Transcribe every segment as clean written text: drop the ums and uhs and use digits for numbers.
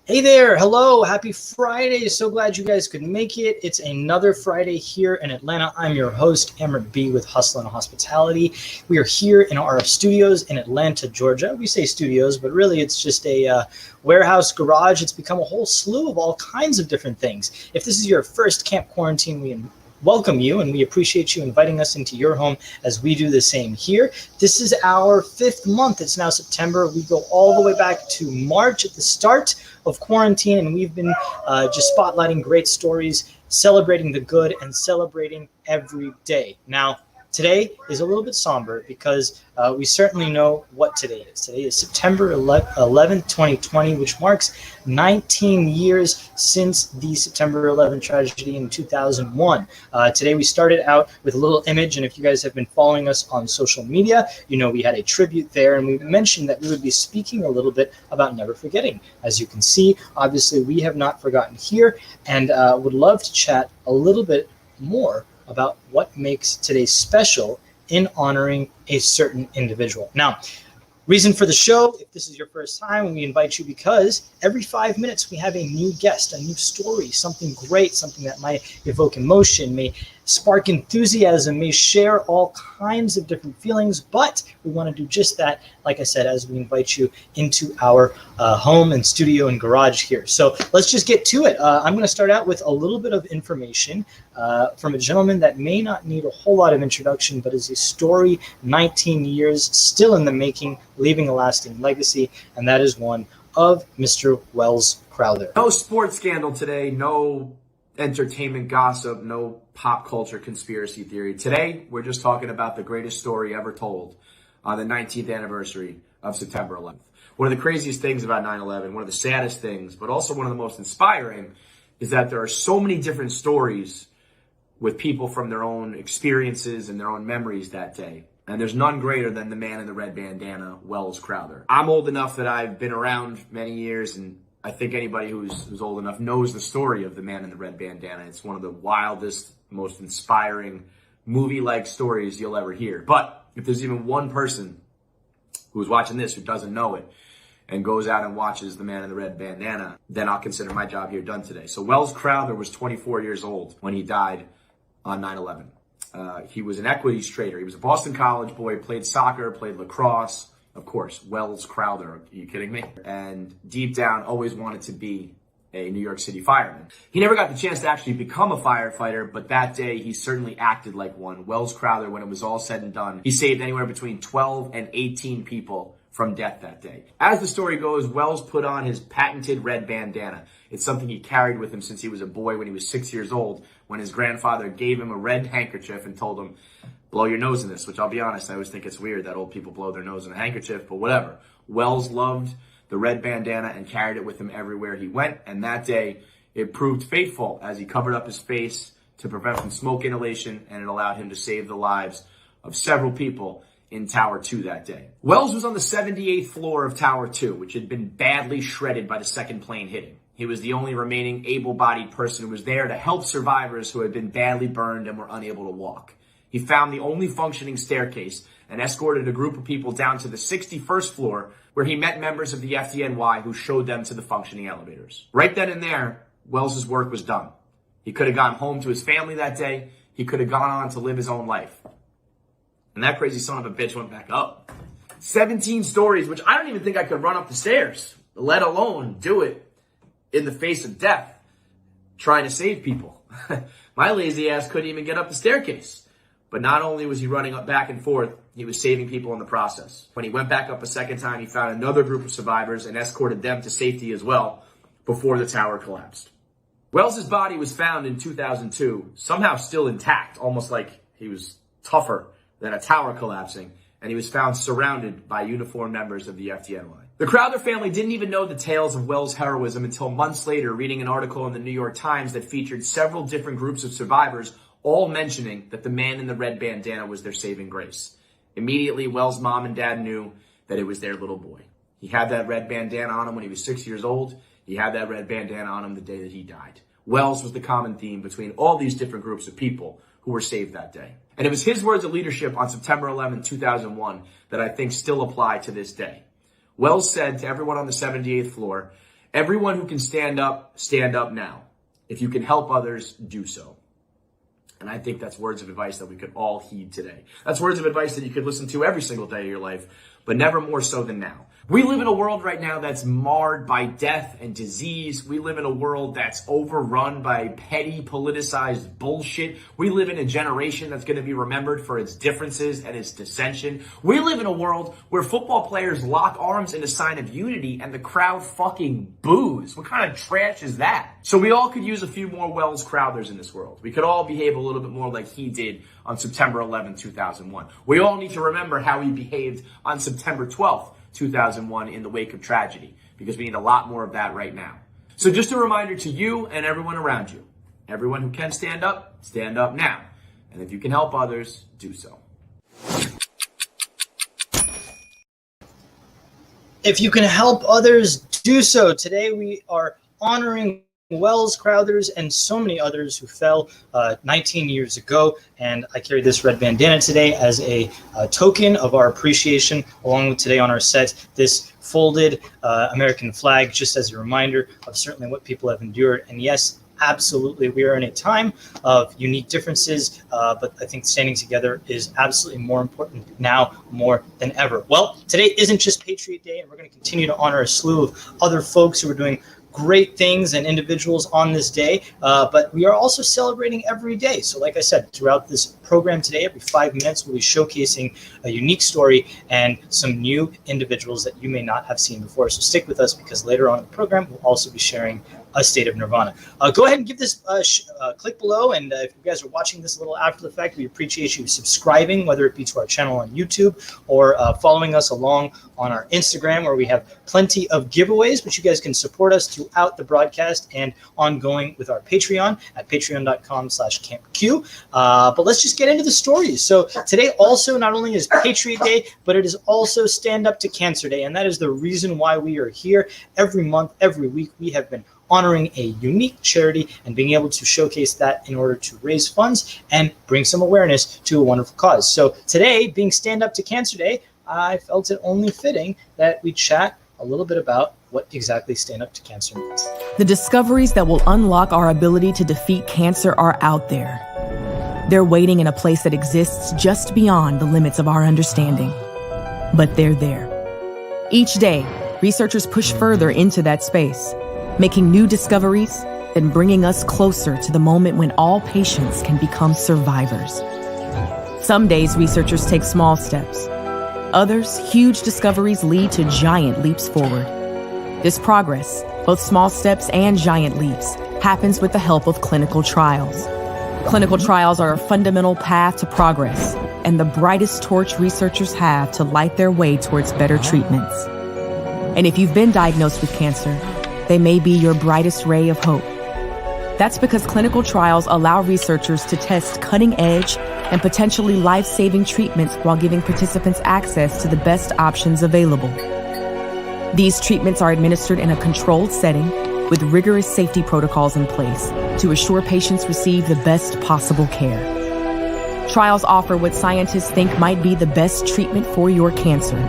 Hey there, hello, happy Friday. So glad you guys could make it. It's another Friday here in Atlanta. I'm your host, Emrit B with Hustle and Hospitality. We are here in our studios in Atlanta, Georgia. We say studios, but really it's just a warehouse garage. It's become a whole slew of all kinds of different things. If this is your first camp quarantine, we welcome you, and we appreciate you inviting us into your home as we do the same here. This is our 5th month. It's now September. We go all the way back to March at the start of quarantine, and we've been just spotlighting great stories, celebrating the good, and celebrating every day. Now, Today is a little bit somber because we certainly know what today is. Today is September 11th, 2020, which marks 19 years since the September 11th tragedy in 2001. Today we started out with a little image, and if you guys have been following us on social media, you know we had a tribute there, and we mentioned that we would be speaking a little bit about never forgetting. As you can see, obviously we have not forgotten here, and would love to chat a little bit more about what makes today special in honoring a certain individual. Now, reason for the show, if this is your first time, we invite you because every 5 minutes we have a new guest, a new story, something great, something that might evoke emotion, may spark enthusiasm, may share all kinds of different feelings, but we want to do just that, like I said, as we invite you into our home and studio and garage here. So let's just get to it. I'm going to start out with a little bit of information from a gentleman that may not need a whole lot of introduction, but is a story 19 years still in the making, leaving a lasting legacy, and that is one of Mr. Welles Crowther. No sports scandal today, no entertainment gossip, no pop culture conspiracy theory. Today, we're just talking about the greatest story ever told on the 19th anniversary of September 11th. One of the craziest things about 9/11, one of the saddest things, but also one of the most inspiring, is that there are so many different stories with people from their own experiences and their own memories that day. And there's none greater than the man in the red bandana, Welles Crowther. I'm old enough that I've been around many years, and I think anybody who's old enough knows the story of the man in the red bandana. It's one of the wildest, most inspiring, movie-like stories you'll ever hear. But if there's even one person who's watching this who doesn't know it and goes out and watches the man in the red bandana, then I'll consider my job here done today. So Welles Crowther was 24 years old when he died on 9/11. He was an equities trader. He was a Boston College boy, played soccer, played lacrosse. Of course, Welles Crowther. Are you kidding me? And deep down, always wanted to be a New York City fireman. He never got the chance to actually become a firefighter, but that day he certainly acted like one. Welles Crowther, when it was all said and done, he saved anywhere between 12 and 18 people from death that day. As the story goes, Welles put on his patented red bandana. It's something he carried with him since he was a boy when he was 6 years old, when his grandfather gave him a red handkerchief and told him, blow your nose in this, which I'll be honest, I always think it's weird that old people blow their nose in a handkerchief, but whatever. Welles loved the red bandana and carried it with him everywhere he went, and that day it proved faithful as he covered up his face to prevent from smoke inhalation, and it allowed him to save the lives of several people in Tower 2 that day. Welles was on the 78th floor of Tower 2, which had been badly shredded by the second plane hitting. He was the only remaining able-bodied person who was there to help survivors who had been badly burned and were unable to walk. He found the only functioning staircase and escorted a group of people down to the 61st floor, where he met members of the FDNY who showed them to the functioning elevators. Right then and there, Wells's work was done. He could have gone home to his family that day. He could have gone on to live his own life. And that crazy son of a bitch went back up. 17 stories, which I don't even think I could run up the stairs, let alone do it in the face of death, trying to save people. My lazy ass couldn't even get up the staircase. But not only was he running up back and forth, he was saving people in the process. When he went back up a second time, he found another group of survivors and escorted them to safety as well before the tower collapsed. Wells's body was found in 2002, somehow still intact, almost like he was tougher than a tower collapsing, and he was found surrounded by uniformed members of the FDNY. The Crowther family didn't even know the tales of Wells's heroism until months later, reading an article in the New York Times that featured several different groups of survivors, all mentioning that the man in the red bandana was their saving grace. Immediately, Wells's mom and dad knew that it was their little boy. He had that red bandana on him when he was 6 years old. He had that red bandana on him the day that he died. Welles was the common theme between all these different groups of people who were saved that day. And it was his words of leadership on September 11, 2001 that I think still apply to this day. Welles said to everyone on the 78th floor, "Everyone who can stand up now. If you can help others, do so." And I think that's words of advice that we could all heed today. That's words of advice that you could listen to every single day of your life, but never more so than now. We live in a world right now that's marred by death and disease. We live in a world that's overrun by petty, politicized bullshit. We live in a generation that's going to be remembered for its differences and its dissension. We live in a world where football players lock arms in a sign of unity and the crowd fucking boos. What kind of trash is that? So we all could use a few more Wells Crowthers in this world. We could all behave a little bit more like he did on September 11, 2001. We all need to remember how he behaved on September 12th. 2001 in the wake of tragedy, because we need a lot more of that right now. So just a reminder to you and everyone around you, everyone who can stand up now. And if you can help others, do so. If you can help others, do so. Today we are honoring Wells Crowthers and so many others who fell 19 years ago. And I carry this red bandana today as a token of our appreciation, along with today on our set, this folded American flag, just as a reminder of certainly what people have endured. And yes, absolutely, we are in a time of unique differences, but I think standing together is absolutely more important now more than ever. Well, today isn't just Patriot Day, and we're going to continue to honor a slew of other folks who are doing great things and individuals on this day, but we are also celebrating every day. So like I said, throughout this program today, every 5 minutes, we'll be showcasing a unique story and some new individuals that you may not have seen before. So stick with us, because later on in the program, we'll also be sharing A State of Nirvana. Go ahead and give this click below, and if you guys are watching this a little after the fact, we appreciate you subscribing, whether it be to our channel on YouTube or following us along on our Instagram, where we have plenty of giveaways, but you guys can support us throughout the broadcast and ongoing with our Patreon at patreon.com/campq. But let's just get into the stories. So today also not only is Patriot Day, but it is also Stand Up to Cancer Day, and that is the reason why we are here every month, every week. We have been honoring a unique charity and being able to showcase that in order to raise funds and bring some awareness to a wonderful cause. So today, being Stand Up to Cancer Day, I felt it only fitting that we chat a little bit about what exactly Stand Up to Cancer means. The discoveries that will unlock our ability to defeat cancer are out there. They're waiting in a place that exists just beyond the limits of our understanding. But they're there. Each day, researchers push further into that space, making new discoveries and bringing us closer to the moment when all patients can become survivors. Some days, researchers take small steps. Others, huge discoveries lead to giant leaps forward. This progress, both small steps and giant leaps, happens with the help of clinical trials. Clinical trials are a fundamental path to progress and the brightest torch researchers have to light their way towards better treatments. And if you've been diagnosed with cancer, they may be your brightest ray of hope. That's because clinical trials allow researchers to test cutting-edge and potentially life-saving treatments while giving participants access to the best options available. These treatments are administered in a controlled setting with rigorous safety protocols in place to assure patients receive the best possible care. Trials offer what scientists think might be the best treatment for your cancer.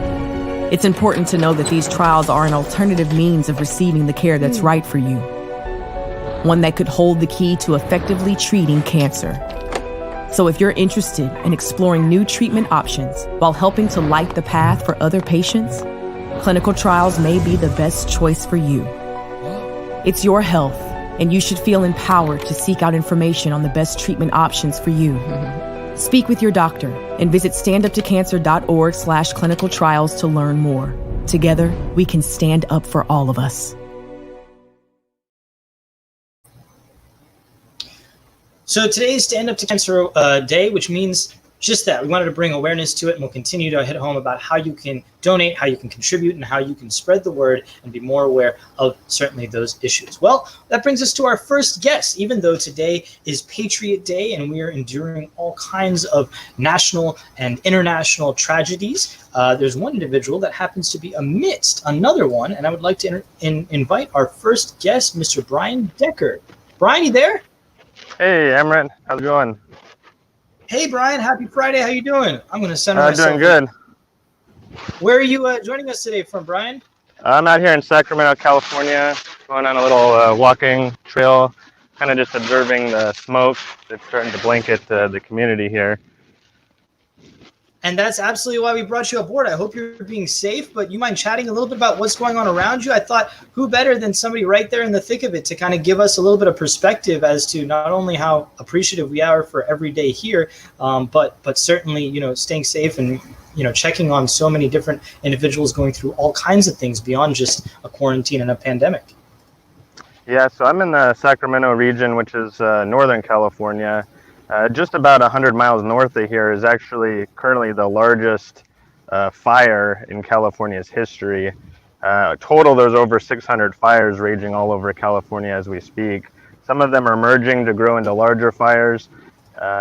It's important to know that these trials are an alternative means of receiving the care that's right for you. One that could hold the key to effectively treating cancer. So if you're interested in exploring new treatment options while helping to light the path for other patients, clinical trials may be the best choice for you. It's your health, and you should feel empowered to seek out information on the best treatment options for you. Speak with your doctor and visit standuptocancer.org/clinical trials to learn more. Together, we can stand up for all of us. So today's Stand Up to Cancer Day, which means just that. We wanted to bring awareness to it, and we'll continue to hit home about how you can donate, how you can contribute, and how you can spread the word and be more aware of certainly those issues. Well, that brings us to our first guest. Even though today is Patriot Day and we are enduring all kinds of national and international tragedies, there's one individual that happens to be amidst another one, and I would like to invite our first guest, Mr. Brian Decker. Brian, you there? Hey, Emran, how's it going? Hey, Brian, happy Friday. How you doing? I'm going to send myself. Doing good. Where are you joining us today from, Brian? I'm out here in Sacramento, California, going on a little walking trail, kind of just observing the smoke that's starting to blanket the community here. And that's absolutely why we brought you aboard. I hope you're being safe, but you mind chatting a little bit about what's going on around you? I thought, who better than somebody right there in the thick of it to kind of give us a little bit of perspective as to not only how appreciative we are for every day here, but certainly, staying safe and, checking on so many different individuals going through all kinds of things beyond just a quarantine and a pandemic. Yeah, so I'm in the Sacramento region, which is Northern California. Just about 100 miles north of here is actually currently the largest fire in California's history. Total, there's over 600 fires raging all over California as we speak. Some of them are merging to grow into larger fires,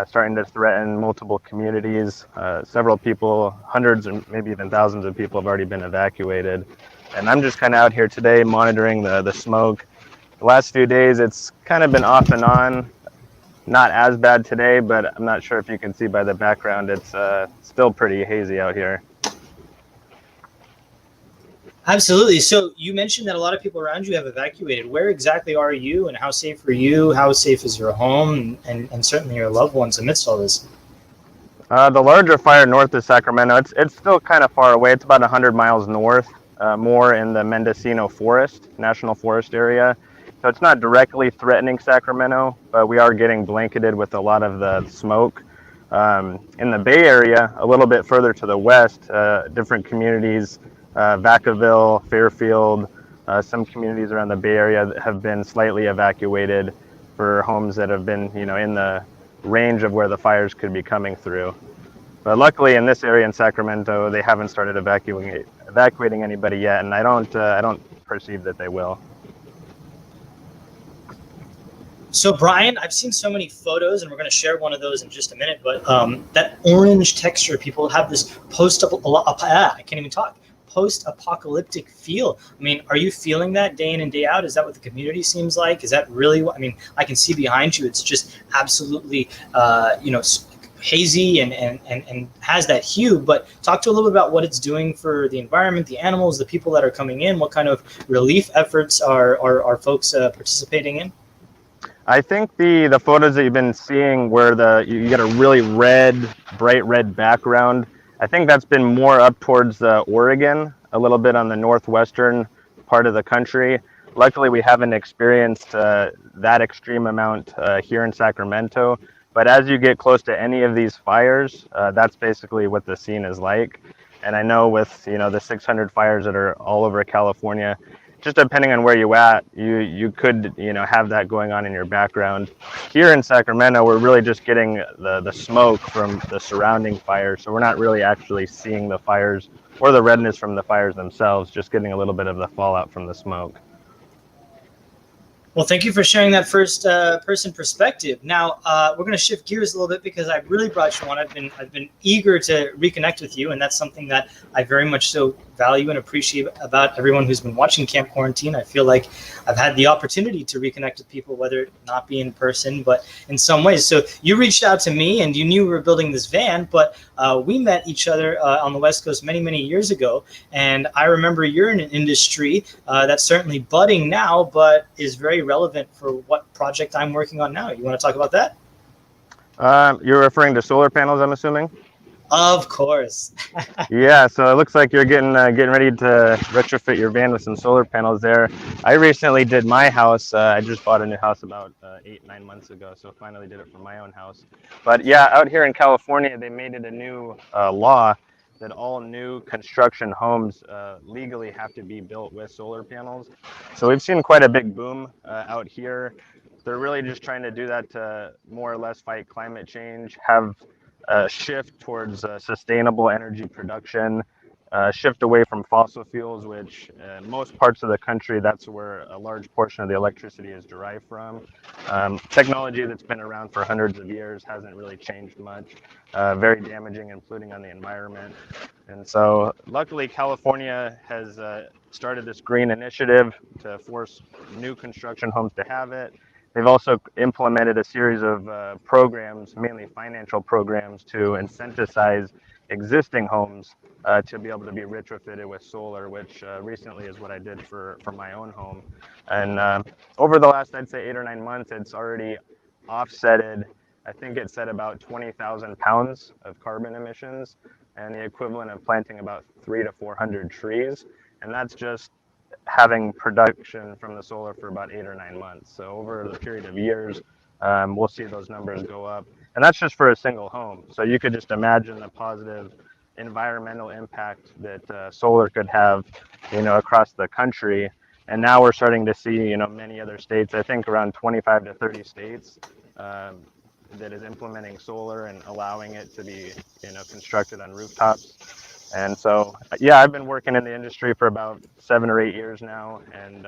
starting to threaten multiple communities. Several people, hundreds and maybe even thousands of people have already been evacuated. And I'm just kind of out here today monitoring the smoke. The last few days, it's kind of been off and on. Not as bad today, but I'm not sure if you can see by the background, it's still pretty hazy out here. Absolutely. So you mentioned that a lot of people around you have evacuated. Where exactly are you, and how safe are you? How safe is your home and certainly your loved ones amidst all this? The larger fire north of Sacramento, it's still kind of far away. It's about 100 miles north, more in the Mendocino Forest, National Forest area. So it's not directly threatening Sacramento, but we are getting blanketed with a lot of the smoke. In the Bay Area, a little bit further to the west, different communities, Vacaville, Fairfield, some communities around the Bay Area have been slightly evacuated for homes that have been, in the range of where the fires could be coming through. But luckily in this area in Sacramento, they haven't started evacuating anybody yet, and I don't perceive that they will. So, Brian, I've seen so many photos, and we're going to share one of those in just a minute, but that orange texture, people have this post-apocalyptic feel. I mean, are you feeling that day in and day out? Is that what the community seems like? Is that really what, I can see behind you, it's just absolutely, hazy and has that hue, but talk to a little bit about what it's doing for the environment, the animals, the people that are coming in. What kind of relief efforts are folks participating in? I think the photos that you've been seeing where you get a really bright red background, I think that's been more up towards Oregon, a little bit on the northwestern part of the country. Luckily, we haven't experienced that extreme amount here in Sacramento. But as you get close to any of these fires, that's basically what the scene is like. And I know with the 600 fires that are all over California, just depending on where you're at, you could have that going on in your background. Here in Sacramento, we're really just getting the smoke from the surrounding fires, so we're not really actually seeing the fires or the redness from the fires themselves, just getting a little bit of the fallout from the smoke. Well, thank you for sharing that first person perspective. Now we're going to shift gears a little bit because I really brought you on. I've been eager to reconnect with you, and that's something that I very much so value and appreciate about everyone who's been watching Camp Quarantine. I feel like I've had the opportunity to reconnect with people, whether it not be in person, but in some ways. So you reached out to me, and you knew we were building this van, but we met each other on the West Coast many, many years ago, and I remember you're in an industry that's certainly budding now, but is very relevant for what project I'm working on now. You want to talk about that? You're referring to solar panels, I'm assuming? Of course. Yeah, so it looks like you're getting ready to retrofit your van with some solar panels there. I recently did my house. I just bought a new house about 8-9 months ago, so finally did it for my own house. But yeah, out here in California, they made it a new law that all new construction homes legally have to be built with solar panels. So we've seen quite a big boom out here. They're really just trying to do that to more or less fight climate change, have a shift towards sustainable energy production, shift away from fossil fuels, which most parts of the country, that's where a large portion of the electricity is derived from. Technology that's been around for hundreds of years hasn't really changed much, very damaging and polluting on the environment. And so luckily California has started this green initiative to force new construction homes to have it. They've also implemented a series of programs, mainly financial programs, to incentivize existing homes to be able to be retrofitted with solar, which recently is what I did for my own home. And over the last, I'd say 8 or 9 months, it's already offsetted, I think it said about 20,000 pounds of carbon emissions. and the equivalent of planting about 300 to 400 trees. And that's just having production from the solar for about 8 or 9 months. So over the period of years, we'll see those numbers go up. And that's just for a single home. So you could just imagine the positive environmental impact that solar could have, across the country. And now we're starting to see, many other states, I think around 25 to 30 states, that is implementing solar and allowing it to be, constructed on rooftops. And so, yeah, I've been working in the industry for about 7 or 8 years now, and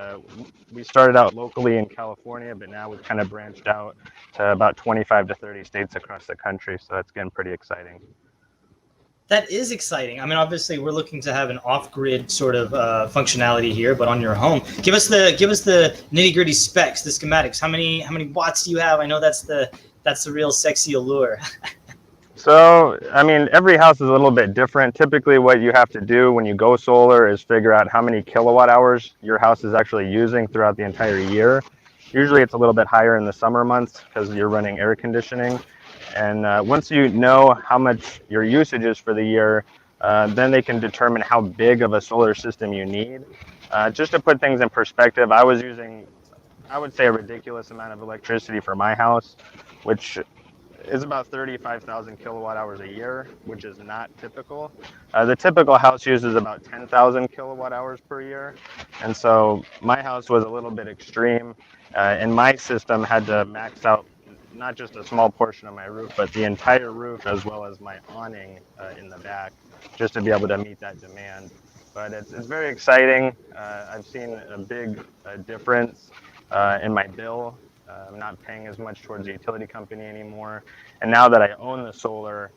we started out locally in California, but now we've kind of branched out to about 25 to 30 states across the country. So that's getting pretty exciting. That is exciting. I mean, obviously, we're looking to have an off-grid sort of functionality here, but on your home. Give us the nitty-gritty specs, the schematics. How many watts do you have? I know that's the real sexy allure. So, I mean, every house is a little bit different. Typically, what you have to do when you go solar is figure out how many kilowatt hours your house is actually using throughout the entire year. Usually, it's a little bit higher in the summer months because you're running air conditioning. And once you know how much your usage is for the year, then they can determine how big of a solar system you need. Just to put things in perspective, I was using, I would say, a ridiculous amount of electricity for my house, which is about 35,000 kilowatt hours a year, which is not typical. The typical house uses about 10,000 kilowatt hours per year. And so my house was a little bit extreme, and my system had to max out not just a small portion of my roof, but the entire roof, as well as my awning in the back, just to be able to meet that demand. But it's very exciting. I've seen a big difference in my bill. I'm not paying as much towards the utility company anymore. And now that I own the solar,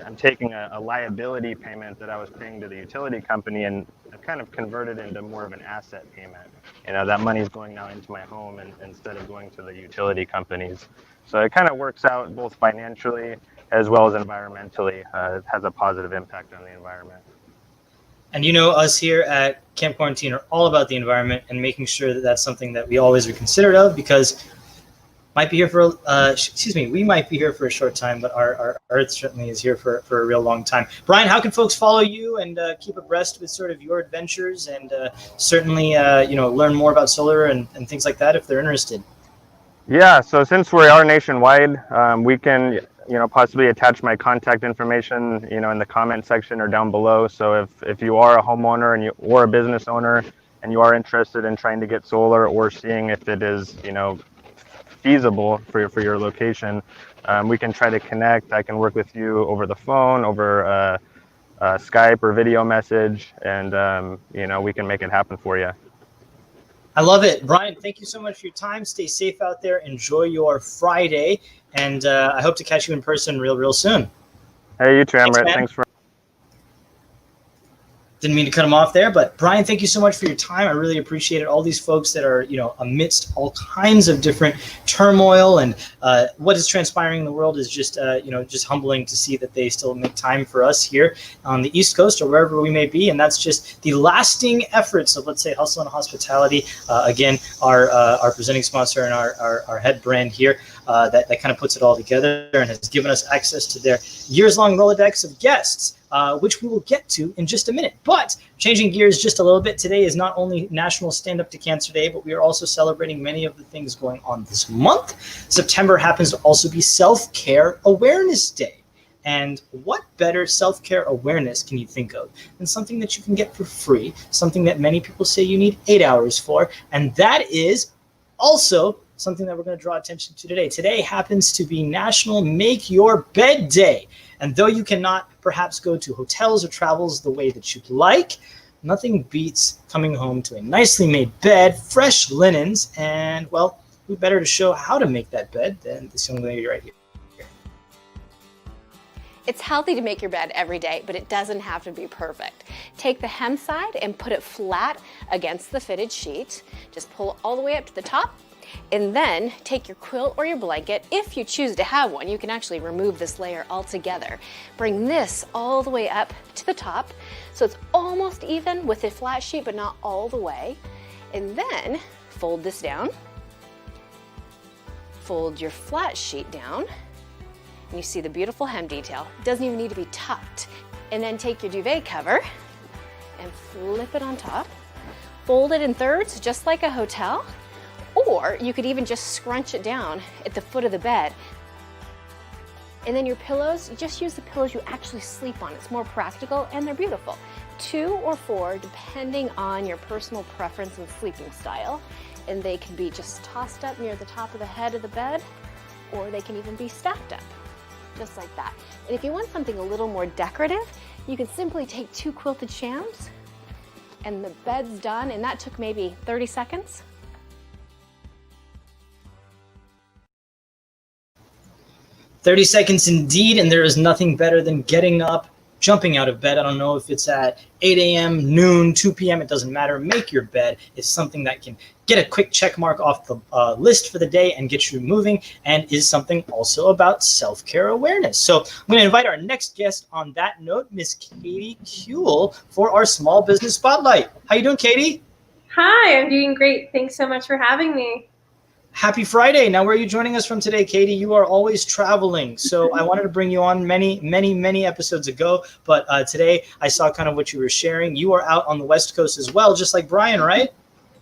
I'm taking a liability payment that I was paying to the utility company and I've kind of converted into more of an asset payment. That money is going now into my home instead of going to the utility companies. So it kind of works out both financially as well as environmentally. It has a positive impact on the environment. And us here at Camp Quarantine are all about the environment and making sure that that's something that we always are considerate of, because we might be here for a short time, but our Earth certainly is here for a real long time. Brian, how can folks follow you and keep abreast with sort of your adventures and certainly learn more about solar and things like that if they're interested? Yeah, so since we are nationwide, we can possibly attach my contact information in the comment section or down below. So if you are a homeowner and or a business owner and you are interested in trying to get solar or seeing if it is feasible for your location, we can try to connect. I can work with you over the phone, over Skype or video message, and we can make it happen for you. I love it. Brian, thank you so much for your time. Stay safe out there. Enjoy your Friday, and I hope to catch you in person real soon. Hey, you too, Amrit. Thanks for. Didn't mean to cut him off there, but Brian, thank you so much for your time. I really appreciate it. All these folks that are, amidst all kinds of different turmoil and what is transpiring in the world is just, just humbling to see that they still make time for us here on the East Coast or wherever we may be. And that's just the lasting efforts of, let's say, Hustle and Hospitality. Again, our presenting sponsor and our head brand here that kind of puts it all together and has given us access to their years-long Rolodex of guests. Which we will get to in just a minute. But changing gears just a little bit, today is not only National Stand Up to Cancer Day, but we are also celebrating many of the things going on this month. September happens to also be Self-Care Awareness Day. And what better self-care awareness can you think of than something that you can get for free, something that many people say you need 8 hours for, and that is also something that we're going to draw attention to today. Today happens to be National Make Your Bed Day. And though you cannot perhaps go to hotels or travels the way that you'd like, nothing beats coming home to a nicely made bed, fresh linens, and, well, who better to show how to make that bed than this young lady right here. It's healthy to make your bed every day, but it doesn't have to be perfect. Take the hem side and put it flat against the fitted sheet. Just pull it all the way up to the top. And then take your quilt or your blanket. If you choose to have one, you can actually remove this layer altogether. Bring this all the way up to the top so it's almost even with the flat sheet, but not all the way. And then fold this down. Fold your flat sheet down. And you see the beautiful hem detail. It doesn't even need to be tucked. And then take your duvet cover and flip it on top. Fold it in thirds, just like a hotel. Or you could even just scrunch it down at the foot of the bed. And then your pillows, just use the pillows you actually sleep on. It's more practical and they're beautiful. 2 or 4, depending on your personal preference and sleeping style. And they can be just tossed up near the top of the head of the bed, or they can even be stacked up, just like that. And if you want something a little more decorative, you can simply take 2 quilted shams and the bed's done, and that took maybe 30 seconds. "30 seconds indeed, and there is nothing better than getting up, jumping out of bed. I don't know if it's at 8 a.m., noon, 2 p.m., it doesn't matter. Make your bed. It's something that can get a quick check mark off the list for the day and get you moving, and is something also about self-care awareness. So I'm going to invite our next guest on that note, Miss Katie Kuehl, for our Small Business Spotlight. How you doing, Katie? Hi, I'm doing great. Thanks so much for having me. Happy Friday. Now, where are you joining us from today, Katie? You are always traveling. So I wanted to bring you on many episodes ago, but today I saw kind of what you were sharing. You are out on the West Coast as well, just like Brian, right?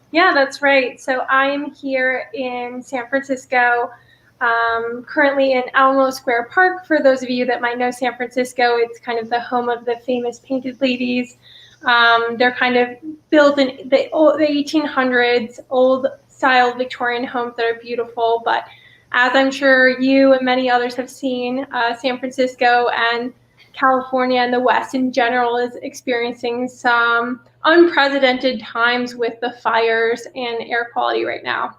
Yeah, that's right. So I am here in San Francisco, currently in Alamo Square Park. For those of you that might know San Francisco, it's kind of the home of the famous Painted Ladies. They're kind of built in the 1800s, old style Victorian homes that are beautiful. But as I'm sure you and many others have seen, San Francisco and California and the West in general is experiencing some unprecedented times with the fires and air quality right now.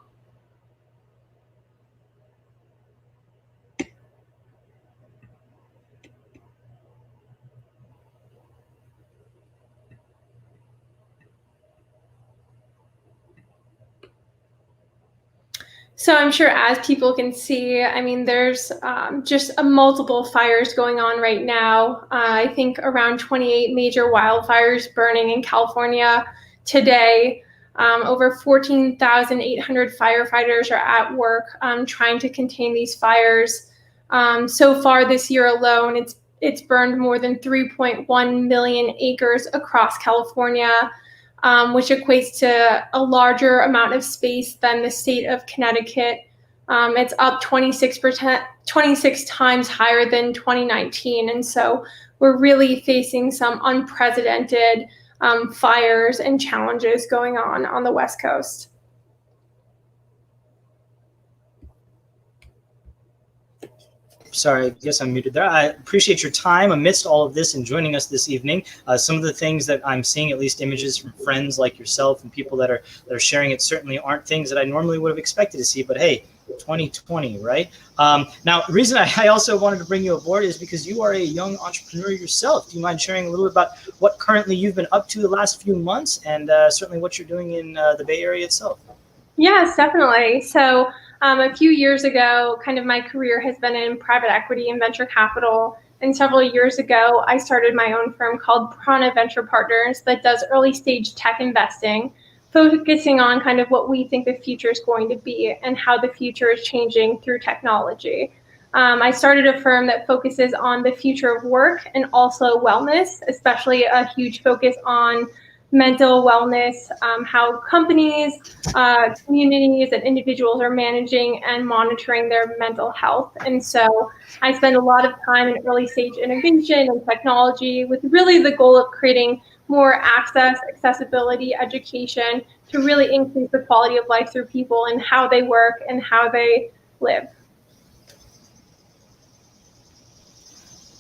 So I'm sure as people can see, I mean, there's just multiple fires going on right now. I think around 28 major wildfires burning in California today. Over 14,800 firefighters are at work trying to contain these fires. So far this year alone, it's burned more than 3.1 million acres across California. Which equates to a larger amount of space than the state of Connecticut. It's up 26%, 26 times higher than 2019. And so we're really facing some unprecedented fires and challenges going on the West Coast. Sorry, I guess I'm muted there. I appreciate your time amidst all of this and joining us this evening. Some of the things that I'm seeing, at least images from friends like yourself and people that are sharing it, certainly aren't things that I normally would have expected to see. But hey, 2020, right? Now, the reason I also wanted to bring you aboard is because you are a young entrepreneur yourself. Do you mind sharing a little bit about what currently you've been up to the last few months, and certainly what you're doing in the Bay Area itself? Yes, definitely. So a few years ago, kind of my career has been in private equity and venture capital. And several years ago, I started my own firm called Prana Venture Partners that does early stage tech investing, focusing on kind of what we think the future is going to be and how the future is changing through technology. I started a firm that focuses on the future of work and also wellness, especially a huge focus on mental wellness, how companies, communities, and individuals are managing and monitoring their mental health. And so I spend a lot of time in early stage innovation and technology with really the goal of creating more access, accessibility, education to really increase the quality of life through people and how they work and how they live.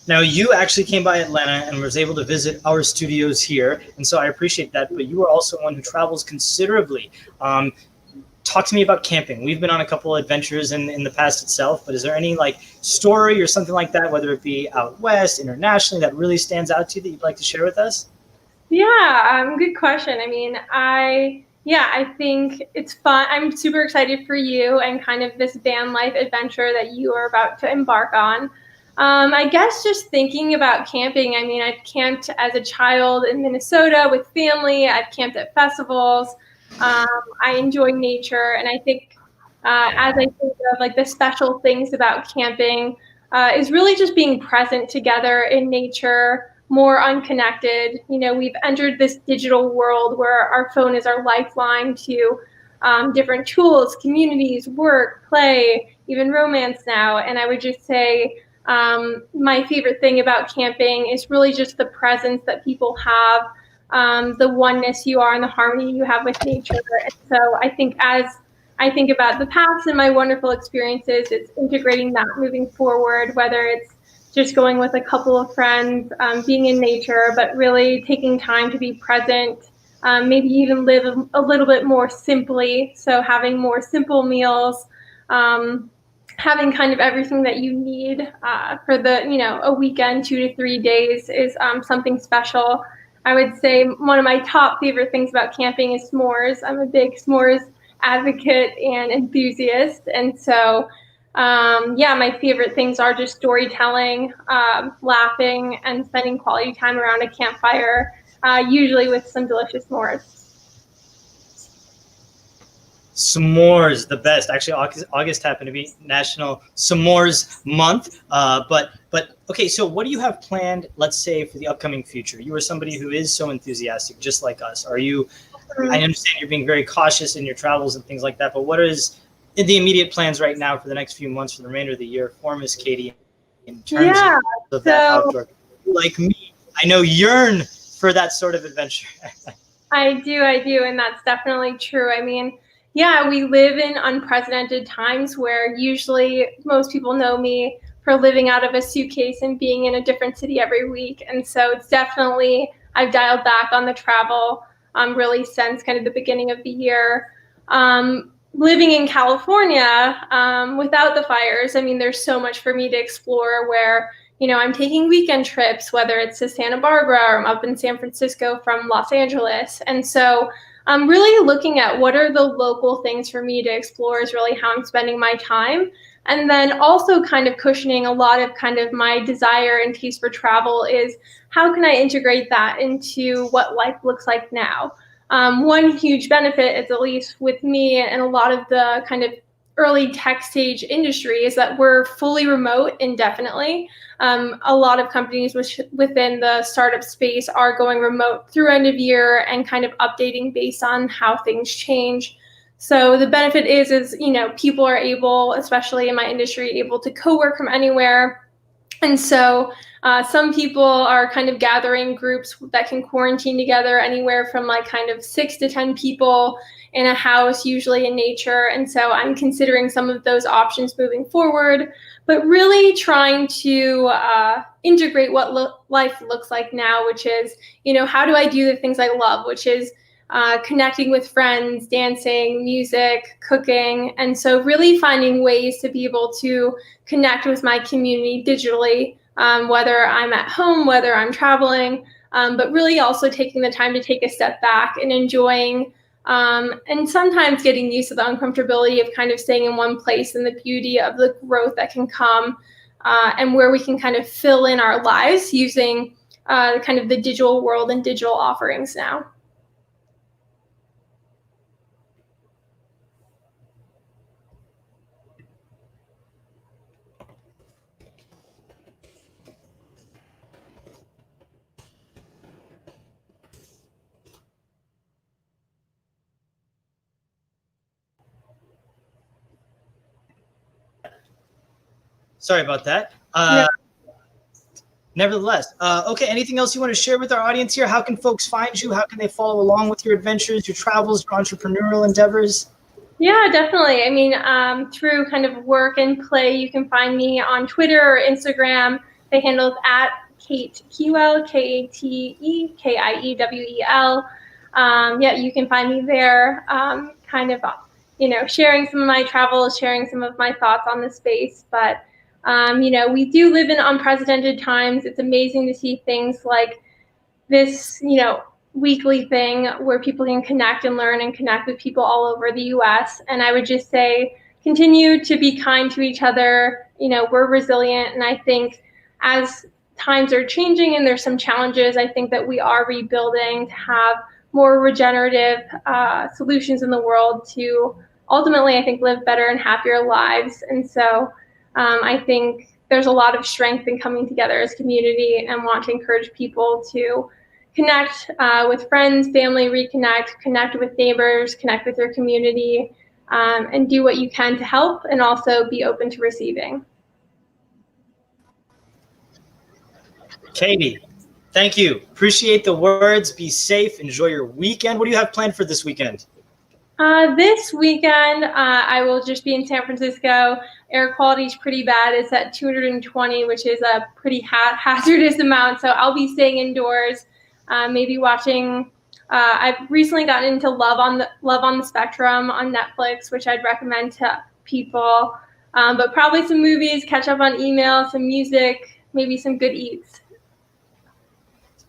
Now, you actually came by Atlanta and was able to visit our studios here, and so I appreciate that, but you are also one who travels considerably. Talk to me about camping. We've been on a couple of adventures in the past itself, but is there any like story or something like that, whether it be out west, internationally, that really stands out to you that you'd like to share with us? Yeah, good question. I mean, I think it's fun. I'm super excited for you and kind of this van life adventure that you are about to embark on. I guess just thinking about camping, I mean, I've camped as a child in Minnesota with family. I've camped at festivals. I enjoy nature. And I think as I think of like the special things about camping is really just being present together in nature, more unconnected. We've entered this digital world where our phone is our lifeline to different tools, communities, work, play, even romance now. And I would just say my favorite thing about camping is really just the presence that people have, the oneness you are and the harmony you have with nature. And so I think as I think about the past and my wonderful experiences, it's integrating that moving forward, whether it's just going with a couple of friends, being in nature, but really taking time to be present, maybe even live a little bit more simply. So having more simple meals, having kind of everything that you need for a weekend, 2 to 3 days is something special. I would say one of my top favorite things about camping is s'mores. I'm a big s'mores advocate and enthusiast. And so, my favorite things are just storytelling, laughing, and spending quality time around a campfire, usually with some delicious s'mores. S'mores, the best. Actually, August happened to be National S'mores Month. But okay, so what do you have planned, let's say, for the upcoming future? You are somebody who is so enthusiastic, just like us. Are you, I understand you're being very cautious in your travels and things like that, but what is in the immediate plans right now for the next few months, for the remainder of the year for Miss Katie in terms of that outdoor? Like me, I know yearn for that sort of adventure. I do, and that's definitely true. I mean, we live in unprecedented times where usually most people know me for living out of a suitcase and being in a different city every week. And so it's definitely, I've dialed back on the travel really since kind of the beginning of the year. Living in California without the fires, I mean, there's so much for me to explore where, I'm taking weekend trips, whether it's to Santa Barbara or I'm up in San Francisco from Los Angeles. And so I'm really looking at what are the local things for me to explore is really how I'm spending my time. And then also kind of cushioning a lot of kind of my desire and taste for travel is how can I integrate that into what life looks like now? One huge benefit is, at least with me and a lot of the kind of early tech stage industry, is that we're fully remote indefinitely. A lot of companies within the startup space are going remote through end of year and kind of updating based on how things change. So the benefit is people are able, especially in my industry, able to co-work from anywhere. And so some people are kind of gathering groups that can quarantine together anywhere from like kind of 6 to 10 people in a house, usually in nature. And so I'm considering some of those options moving forward, but really trying to integrate what life looks like now, which is, how do I do the things I love, which is connecting with friends, dancing, music, cooking. And so really finding ways to be able to connect with my community digitally, whether I'm at home, whether I'm traveling, but really also taking the time to take a step back and enjoying and sometimes getting used to the uncomfortability of kind of staying in one place and the beauty of the growth that can come and where we can kind of fill in our lives using kind of the digital world and digital offerings now. Sorry about that. Nevertheless, okay, anything else you want to share with our audience here? How can folks find you? How can they follow along with your adventures, your travels, your entrepreneurial endeavors? Yeah, definitely. I mean, through kind of work and play, you can find me on Twitter or Instagram. The handle is at Kate Kiewel, KateKiewel. You can find me there, kind of, sharing some of my travels, sharing some of my thoughts on the space. But we do live in unprecedented times. It's amazing to see things like this, weekly thing where people can connect and learn and connect with people all over the US. And I would just say, continue to be kind to each other. We're resilient. And I think as times are changing and there's some challenges, I think that we are rebuilding to have more regenerative solutions in the world to ultimately, I think, live better and happier lives. And so I think there's a lot of strength in coming together as a community, and want to encourage people to connect with friends, family, connect with neighbors, connect with your community, and do what you can to help, and also be open to receiving. Katie, thank you. Appreciate the words. Be safe. Enjoy your weekend. What do you have planned for this weekend? This weekend, I will just be in San Francisco. Air quality is pretty bad. It's at 220, which is a pretty hazardous amount. So I'll be staying indoors, maybe watching. I've recently gotten into Love on the Spectrum on Netflix, which I'd recommend to people. But probably some movies, catch up on email, some music, maybe some good eats.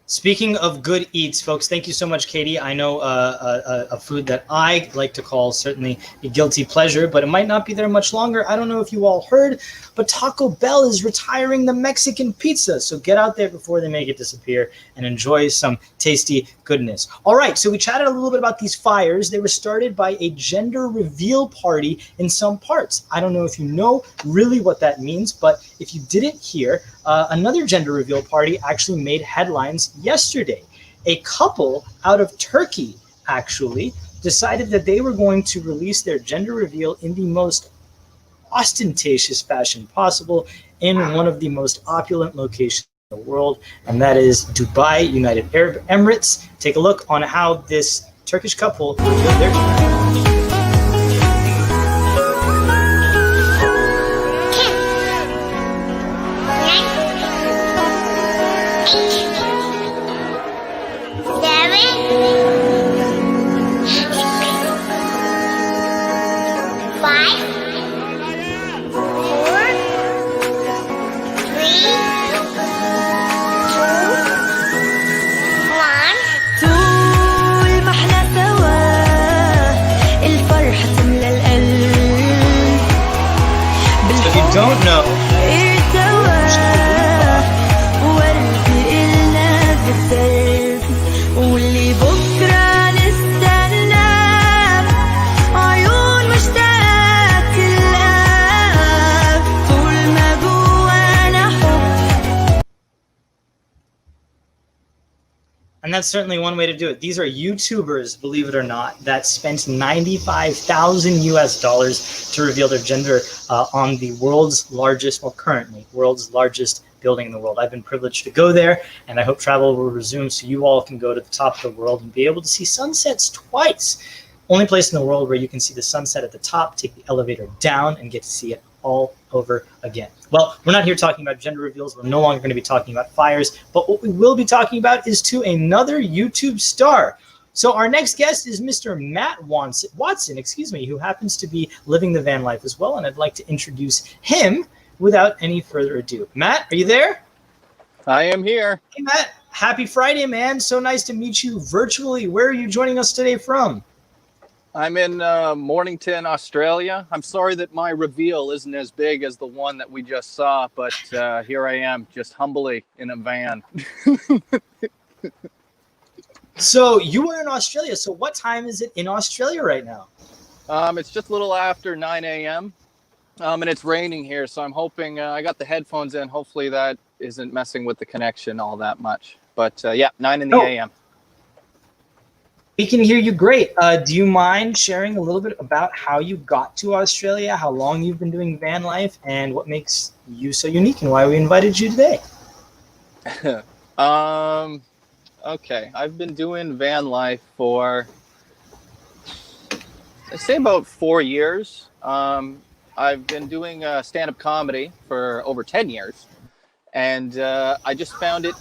Speaking of good eats, folks, thank you so much, Katie. I know a food that I like to call certainly a guilty pleasure, but it might not be there much longer. I don't know if you all heard, but Taco Bell is retiring the Mexican pizza. So get out there before they make it disappear and enjoy some tasty goodness. All right, so we chatted a little bit about these fires. They were started by a gender reveal party in some parts. I don't know if you know really what that means, but if you didn't hear, another gender reveal party actually made headlines yesterday. A couple out of Turkey actually decided that they were going to release their gender reveal in the most ostentatious fashion possible in one of the most opulent locations in the world, and that is Dubai, United Arab Emirates. Take a look on how this Turkish couple revealed their gender. Don't know. And that's certainly one way to do it. These are YouTubers, believe it or not, that spent $95,000 to reveal their gender on the world's largest, well, currently, world's largest building in the world. I've been privileged to go there, and I hope travel will resume so you all can go to the top of the world and be able to see sunsets twice. Only place in the world where you can see the sunset at the top, take the elevator down, and get to see it all over again. Well, we're not here talking about gender reveals. We're no longer going to be talking about fires, but what we will be talking about is to another YouTube star. So our next guest is Mr. Matt Watson, who happens to be living the van life as well, and I'd like to introduce him without any further ado. Matt, are you there? I am here. Hey, Matt. Happy Friday, man. So nice to meet you virtually. Where are you joining us today from? I'm in Mornington, Australia. I'm sorry that my reveal isn't as big as the one that we just saw, but here I am, just humbly in a van. So you were in Australia. So what time is it in Australia right now? It's just a little after 9 a.m. And it's raining here, so I'm hoping I got the headphones in. Hopefully that isn't messing with the connection all that much. But yeah, 9 in the a.m. We can hear you great. Do you mind sharing a little bit about how you got to Australia, how long you've been doing van life, and what makes you so unique and why we invited you today? Okay, I've been doing van life for, I'd say, about 4 years. I've been doing stand-up comedy for over 10 years, and I just found it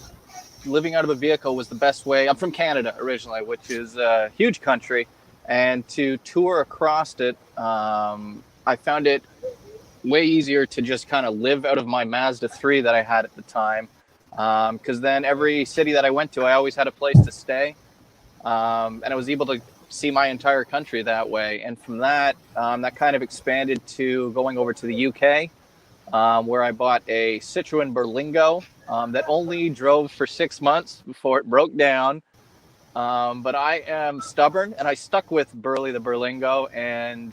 living out of a vehicle was the best way. I'm from Canada originally, which is a huge country, and to tour across it, I found it way easier to just kind of live out of my Mazda 3 that I had at the time, because then every city that I went to, I always had a place to stay, and I was able to see my entire country that way. And from that, that kind of expanded to going over to the UK, where I bought a Citroen Berlingo that only drove for 6 months before it broke down. But I am stubborn, and I stuck with Burley the Berlingo and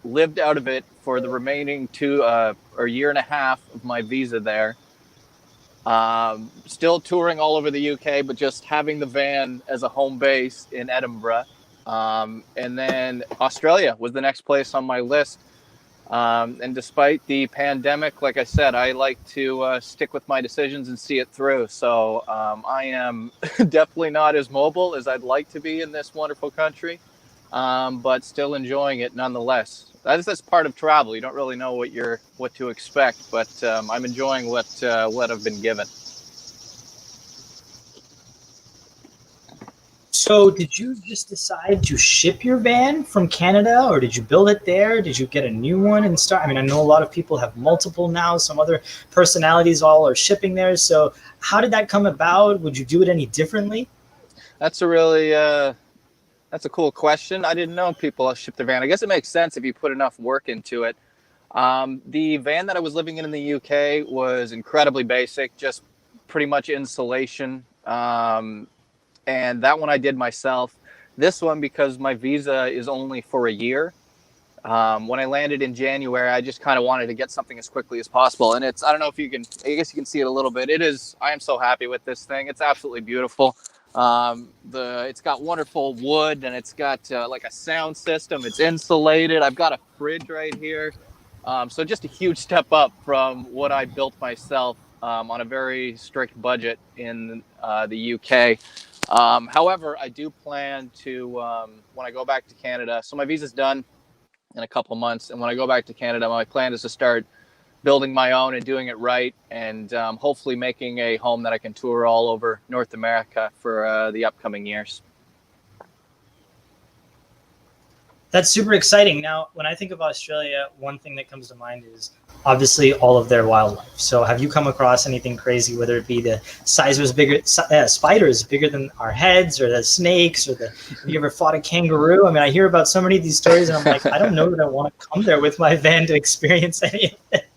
lived out of it for the remaining year and a half of my visa there. Still touring all over the UK, but just having the van as a home base in Edinburgh. And then Australia was the next place on my list. And despite the pandemic, like I said, I like to stick with my decisions and see it through. So I am definitely not as mobile as I'd like to be in this wonderful country, but still enjoying it nonetheless. That's part of travel. You don't really know what to expect, but I'm enjoying what I've been given. So did you just decide to ship your van from Canada, or did you build it there? Did you get a new one and start? I mean, I know a lot of people have multiple now. Some other personalities all are shipping there. So how did that come about? Would you do it any differently? That's a really that's a cool question. I didn't know people ship their van. I guess it makes sense if you put enough work into it. The van that I was living in the UK was incredibly basic, just pretty much insulation. And that one I did myself. This one, because my visa is only for a year. When I landed in January, I just kind of wanted to get something as quickly as possible. And I don't know if you can, I guess you can see it a little bit. I am so happy with this thing. It's absolutely beautiful. It's got wonderful wood, and it's got like a sound system. It's insulated. I've got a fridge right here. So just a huge step up from what I built myself on a very strict budget in the UK. However, I do plan to, when I go back to Canada, so my visa's done in a couple months. And when I go back to Canada, my plan is to start building my own and doing it right. And hopefully making a home that I can tour all over North America for the upcoming years. That's super exciting. Now, when I think of Australia, one thing that comes to mind is obviously all of their wildlife. So have you come across anything crazy, whether it be the size was bigger, spiders bigger than our heads, or the snakes, or have you ever fought a kangaroo? I mean, I hear about so many of these stories, and I'm like, I don't know that I want to come there with my van to experience any of it.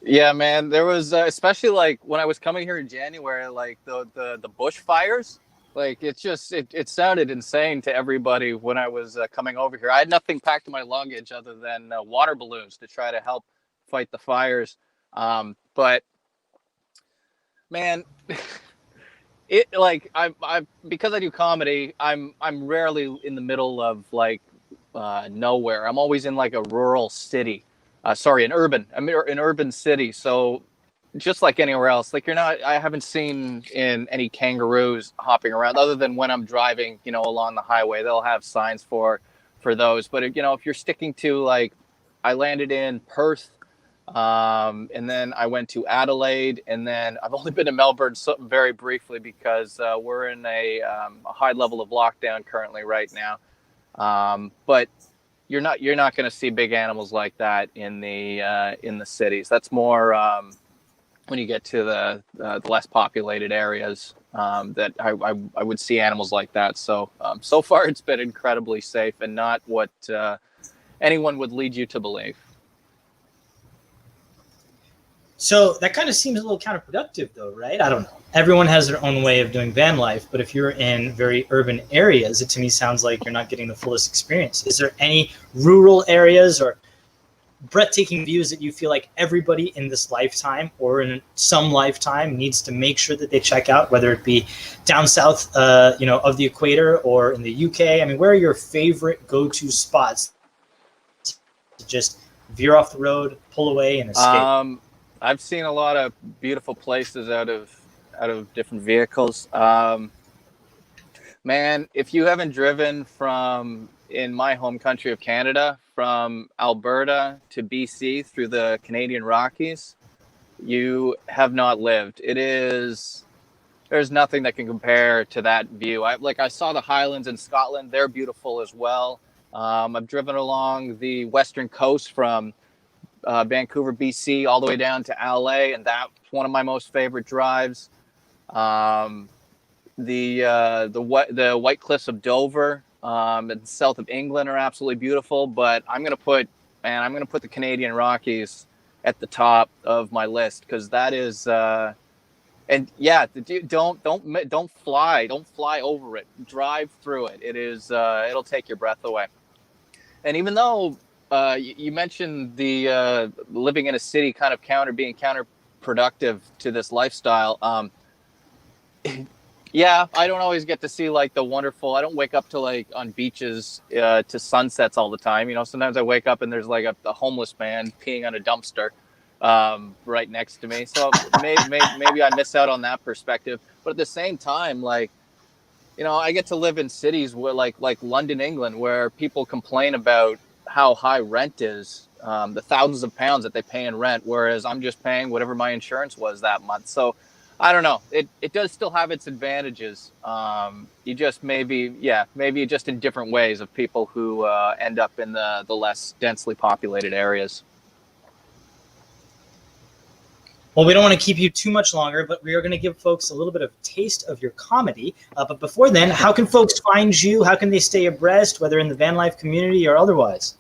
Yeah, man, there was, especially like when I was coming here in January, like the bushfires. Like it sounded insane to everybody when I was coming over here. I had nothing packed in my luggage other than water balloons to try to help fight the fires. But man, I because I do comedy, I'm rarely in the middle of like nowhere. I'm always in like a rural city. An urban city. So just like anywhere else, like I haven't seen any kangaroos hopping around other than when I'm driving, along the highway. They'll have signs for those. But, if you're sticking to like, I landed in Perth, and then I went to Adelaide, and then I've only been to Melbourne very briefly because we're in a high level of lockdown currently right now. But you're not going to see big animals like that in the cities. That's more when you get to the less populated areas, that I would see animals like that. So so far it's been incredibly safe and not what anyone would lead you to believe. So that kind of seems a little counterproductive though, right? I don't know. Everyone has their own way of doing van life, but if you're in very urban areas, it to me sounds like you're not getting the fullest experience. Is there any rural areas or breathtaking views that you feel like everybody in this lifetime or in some lifetime needs to make sure that they check out, whether it be down south, of the equator, or in the UK? I mean, where are your favorite go-to spots to just veer off the road, pull away, and escape? I've seen a lot of beautiful places out of different vehicles. Man, if you haven't driven from in my home country of Canada, from Alberta to BC through the Canadian Rockies, you have not lived. There's nothing that can compare to that view. I saw the Highlands in Scotland. They're beautiful as well. I've driven along the western coast from Vancouver, BC, all the way down to LA, and that's one of my most favorite drives. The White Cliffs of Dover, in south of England, are absolutely beautiful. But I'm gonna put the Canadian Rockies at the top of my list, because that is And yeah, don't fly over it. Drive through it. It is it'll take your breath away. And even though you mentioned the living in a city kind of being counterproductive to this lifestyle, yeah, I don't always get to see like the wonderful. I don't wake up to like on beaches to sunsets all the time. You know, sometimes I wake up and there's like a homeless man peeing on a dumpster right next to me. So maybe I miss out on that perspective. But at the same time, like, you know, I get to live in cities where like London, England, where people complain about how high rent is, the thousands of pounds that they pay in rent, whereas I'm just paying whatever my insurance was that month. So I don't know. It does still have its advantages. You just maybe just in different ways of people who end up in the less densely populated areas. Well, we don't want to keep you too much longer, but we are going to give folks a little bit of taste of your comedy. But before then, how can folks find you? How can they stay abreast, whether in the van life community or otherwise?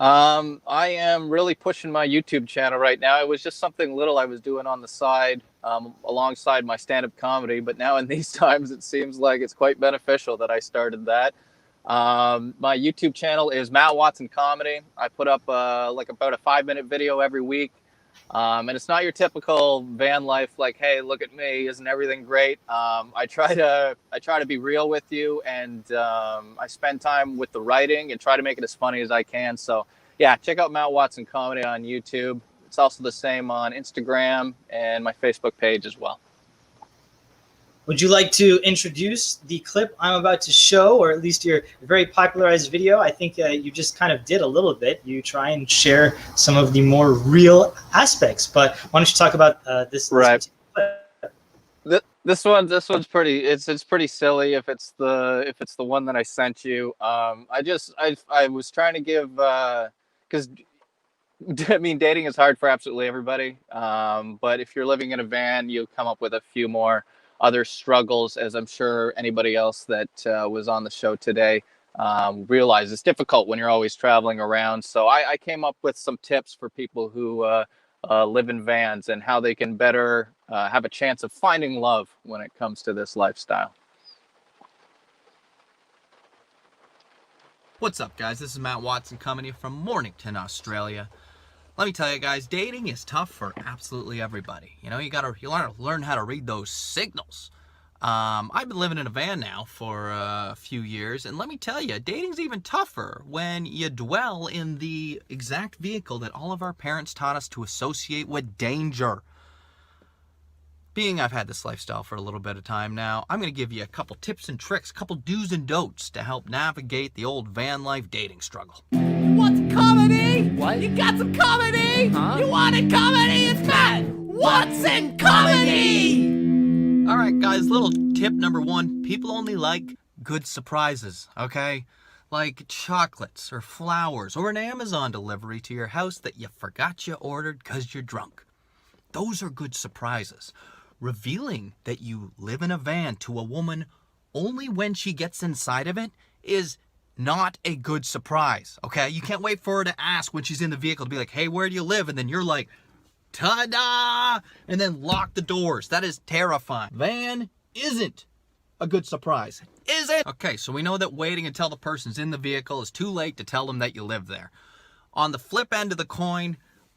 I am really pushing my YouTube channel right now. It was just something little I was doing on the side alongside my stand-up comedy. But now in these times, it seems like it's quite beneficial that I started that. My YouTube channel is Matt Watson Comedy. I put up like about a 5-minute video every week. And it's not your typical van life, like, hey, look at me, isn't everything great? I try to be real with you, and I spend time with the writing and try to make it as funny as I can. So yeah, check out Matt Watson Comedy on YouTube. It's also the same on Instagram and my Facebook page as well. Would you like to introduce the clip I'm about to show, or at least your very popularized video? I think you just kind of did a little bit. You try and share some of the more real aspects, but why don't you talk about this? Right. This one's pretty. It's pretty silly. If it's the one that I sent you, I was trying to give because I mean, dating is hard for absolutely everybody. But if you're living in a van, you come up with a few more other struggles, as I'm sure anybody else that was on the show today realize it's difficult when you're always traveling around. So I came up with some tips for people who live in vans and how they can better have a chance of finding love when it comes to this lifestyle. What's up, guys? This is Matt Watson coming to you from Mornington, Australia. Let me tell you guys, dating is tough for absolutely everybody. You know, you gotta learn how to read those signals. I've been living in a van now for a few years, and let me tell you, dating's even tougher when you dwell in the exact vehicle that all of our parents taught us to associate with danger. Being I've had this lifestyle for a little bit of time now, I'm going to give you a couple tips and tricks, a couple do's and don'ts to help navigate the old van life dating struggle. You want some comedy? What? You got some comedy? Huh? You wanted comedy? It's Matt Watson Comedy! All right, guys, little tip number 1. People only like good surprises, okay? Like chocolates or flowers or an Amazon delivery to your house that you forgot you ordered because you're drunk. Those are good surprises. Revealing that you live in a van to a woman only when she gets inside of it is not a good surprise, okay? You can't wait for her to ask when she's in the vehicle to be like, hey, where do you live? And then you're like, ta-da! And then lock the doors. That is terrifying. Van isn't a good surprise, is it? Okay, so we know that waiting until the person's in the vehicle is too late to tell them that you live there. On the flip end of the coin,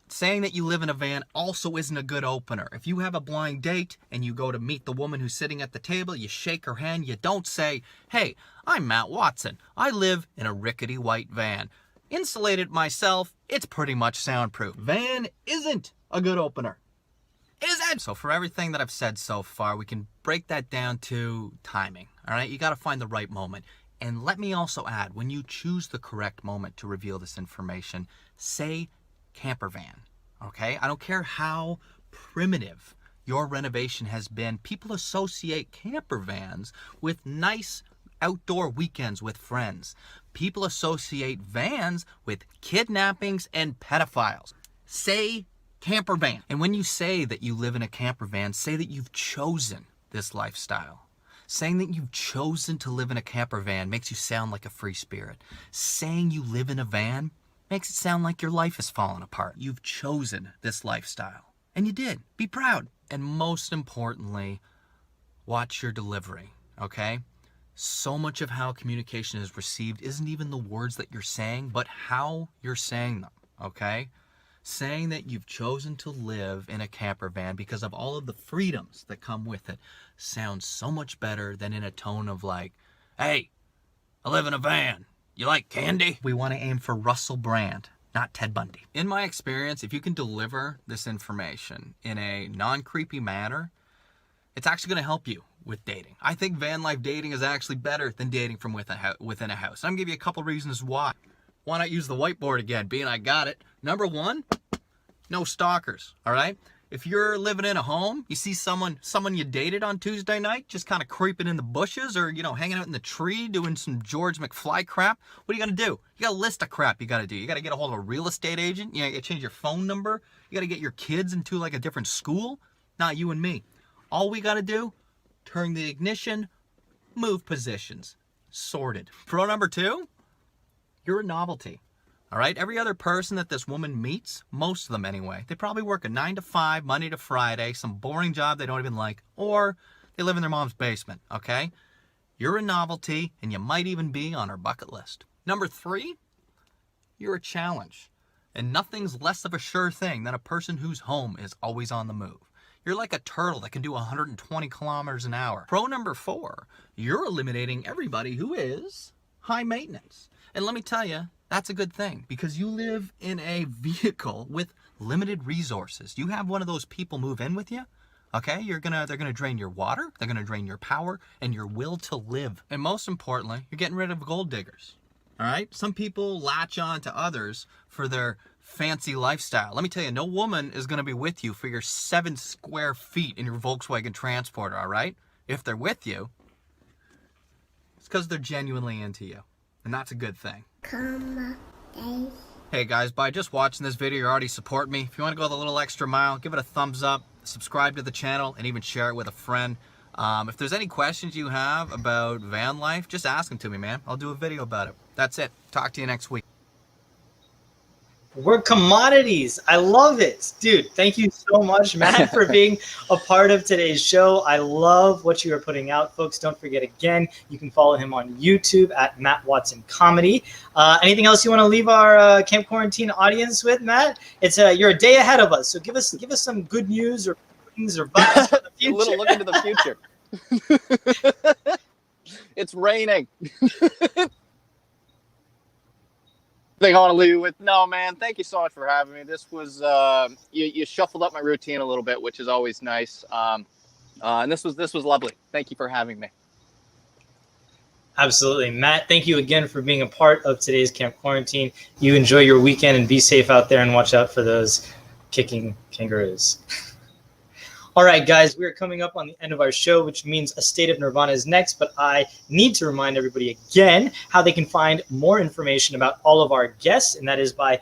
saying that you live in a van also isn't a good opener. If you have a blind date and you go to meet the woman who's sitting at the table, you shake her hand, you don't say, hey, I'm Matt Watson. I live in a rickety white van. Insulated myself, it's pretty much soundproof. Van isn't a good opener. Is it? So for everything that I've said so far, we can break that down to timing, all right? You got to find the right moment. And let me also add, when you choose the correct moment to reveal this information, say camper van, okay? I don't care how primitive your renovation has been. People associate camper vans with nice outdoor weekends with friends. People associate vans with kidnappings and pedophiles. Say camper van. And when you say that you live in a camper van, say that you've chosen this lifestyle. Saying that you've chosen to live in a camper van makes you sound like a free spirit. Saying you live in a van makes it sound like your life is falling apart. You've chosen this lifestyle. And you did. Be proud. And most importantly, watch your delivery, okay? So much of how communication is received isn't even the words that you're saying, but how you're saying them, okay? Saying that you've chosen to live in a camper van because of all of the freedoms that come with it sounds so much better than in a tone of like, hey, I live in a van. You like candy? We want to aim for Russell Brand, not Ted Bundy. In my experience, if you can deliver this information in a non-creepy manner, it's actually going to help you with dating. I think van life dating is actually better than dating from within a house. I'm going to give you a couple reasons why. Why not use the whiteboard again, being I got it. Number one, no stalkers, all right? If you're living in a home, you see someone you dated on Tuesday night just kind of creeping in the bushes or, hanging out in the tree doing some George McFly crap, what are you going to do? You got a list of crap you got to do. You got to get a hold of a real estate agent. You got to change your phone number. You got to get your kids into like a different school. Not you and me. All we got to do, turn the ignition, move positions. Sorted. Pro number two, you're a novelty. All right, every other person that this woman meets, most of them anyway, they probably work a 9 to 5, Monday to Friday, some boring job they don't even like, or they live in their mom's basement, okay? You're a novelty, and you might even be on her bucket list. Number three, you're a challenge. And nothing's less of a sure thing than a person whose home is always on the move. You're like a turtle that can do 120 kilometers an hour. Pro number four, you're eliminating everybody who is high maintenance. And let me tell you, that's a good thing because you live in a vehicle with limited resources. You have one of those people move in with you, okay? They're gonna drain your water, they're gonna drain your power, and your will to live. And most importantly, you're getting rid of gold diggers, all right? Some people latch on to others for their fancy lifestyle. Let me tell you, no woman is gonna be with you for your 7 square feet in your Volkswagen Transporter, all right? If they're with you, it's because they're genuinely into you. And that's a good thing. Hey guys, by just watching this video, you already support me. If you want to go the little extra mile, give it a thumbs up, subscribe to the channel, and even share it with a friend. If there's any questions you have about van life, just ask them to me, man. I'll do a video about it. That's it. Talk to you next week. We're commodities. I love it. Dude, thank you so much, Matt, for being a part of today's show. I love what you are putting out, folks. Don't forget, again, you can follow him on YouTube at Matt Watson Comedy. Anything else you want to leave our Camp Quarantine audience with, Matt? It's you're a day ahead of us, so give us some good news or things or vibes for the future. A little look into the future. It's raining. Thing I want to leave you with. No, man, thank you so much for having me. This was you shuffled up my routine a little bit, which is always nice. And this was lovely. Thank you for having me. Absolutely. Matt, thank you again for being a part of today's Camp Quarantine. You enjoy your weekend and be safe out there and watch out for those kicking kangaroos. All right, guys, we are coming up on the end of our show, which means A State of Nirvana is next. But I need to remind everybody again how they can find more information about all of our guests, and that is by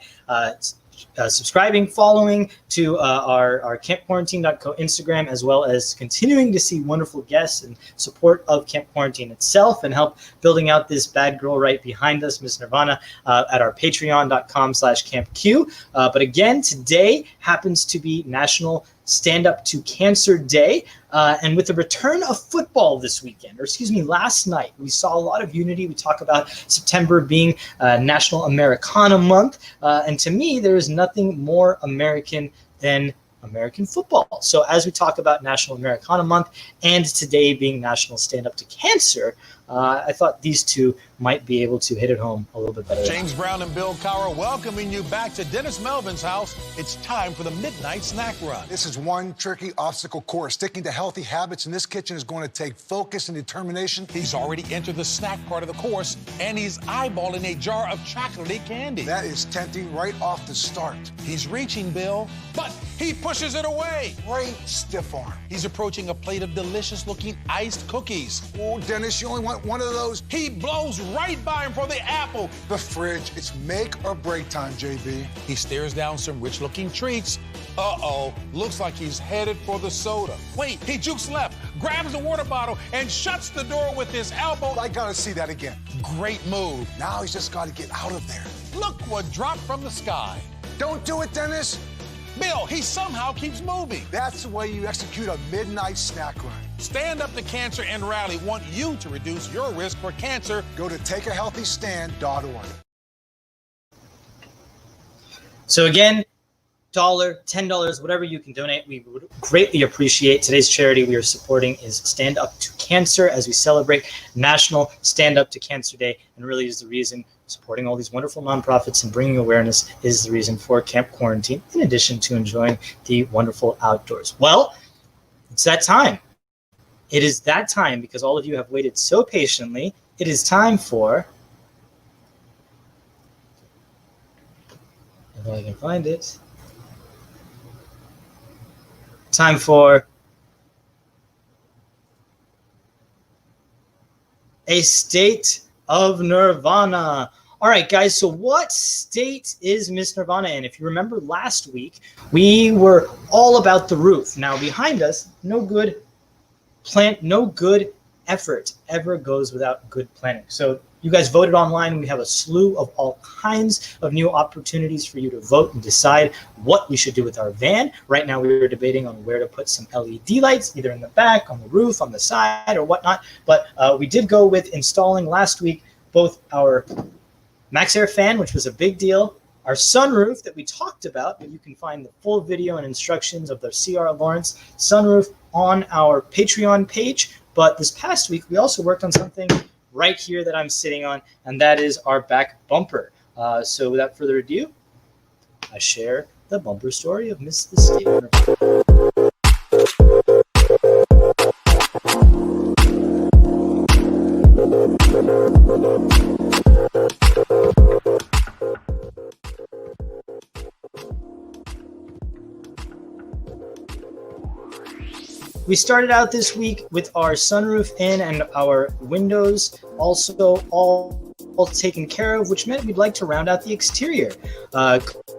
subscribing, following to our campquarantine.co Instagram, as well as continuing to see wonderful guests and support of Camp Quarantine itself and help building out this bad girl right behind us, Miss Nirvana, at our patreon.com/campq. But again, today happens to be National Stand Up to Cancer Day. And with the return of football this weekend, or excuse me, last night, we saw a lot of unity. We talk about September being National Americana Month. And to me, there is nothing more American than American football. So as we talk about National Americana Month and today being National Stand Up to Cancer, I thought these two might be able to hit it home a little bit better. James Brown and Bill Cowher welcoming you back to Dennis Melvin's house. It's time for the Midnight Snack Run. This is one tricky obstacle course. Sticking to healthy habits in this kitchen is going to take focus and determination. He's already entered the snack part of the course, and he's eyeballing a jar of chocolatey candy. That is tempting right off the start. He's reaching, Bill, but he pushes it away. Great stiff arm. He's approaching a plate of delicious-looking iced cookies. Oh, Dennis, you only want one of those. He blows right by him for the apple. The fridge. It's make or break time, JB. He stares down some rich-looking treats. Uh-oh, looks like he's headed for the soda. Wait, he jukes left, grabs the water bottle, and shuts the door with his elbow. I gotta see that again. Great move. Now he's just gotta get out of there. Look what dropped from the sky. Don't do it, Dennis. Bill, he somehow keeps moving. That's the way you execute a midnight snack run. Stand Up to Cancer and Rally want you to reduce your risk for cancer. Go to takeahealthystand.org. So again, $1, $10, whatever you can donate, we would greatly appreciate. Today's charity we are supporting is Stand Up to Cancer as we celebrate National Stand Up to Cancer Day, and really is the reason supporting all these wonderful nonprofits and bringing awareness is the reason for Camp Quarantine, in addition to enjoying the wonderful outdoors. Well, it's that time. It is that time because all of you have waited so patiently. It is time for, if I can find it, time for a state of Nirvana. All right, guys, so what state is Miss Nirvana in? If you remember last week, we were all about the roof. Now, behind us, no good effort ever goes without good planning. So you guys voted online. We have a slew of all kinds of new opportunities for you to vote and decide what we should do with our van. Right now, we were debating on where to put some LED lights, either in the back, on the roof, on the side, or whatnot. But we did go with installing last week both our MaxxAir fan, which was a big deal, our sunroof that we talked about, but you can find the full video and instructions of the C.R. Lawrence sunroof on our Patreon page. But this past week, we also worked on something right here that I'm sitting on, and that is our back bumper. So without further ado, I share the bumper story of Miss the State of Nirvana. We started out this week with our sunroof in and our windows also all taken care of, which meant we'd like to round out the exterior.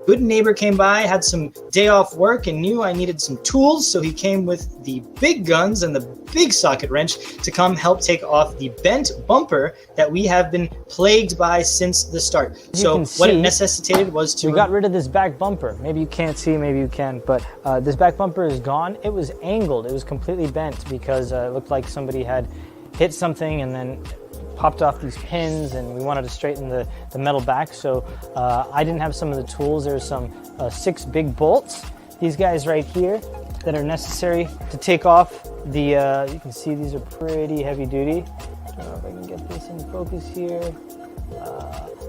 Good neighbor came by, had some day off work, and knew I needed some tools, so he came with the big guns and the big socket wrench to come help take off the bent bumper that we have been plagued by since the start. So what it necessitated was to... We got rid of this back bumper. Maybe you can't see, maybe you can, but this back bumper is gone. It was angled. It was completely bent because it looked like somebody had hit something and then popped off these pins, and we wanted to straighten the metal back. So I didn't have some of the tools. There's some 6 big bolts, these guys right here, that are necessary to take off the, you can see these are pretty heavy duty. I don't know if I can get this in focus here.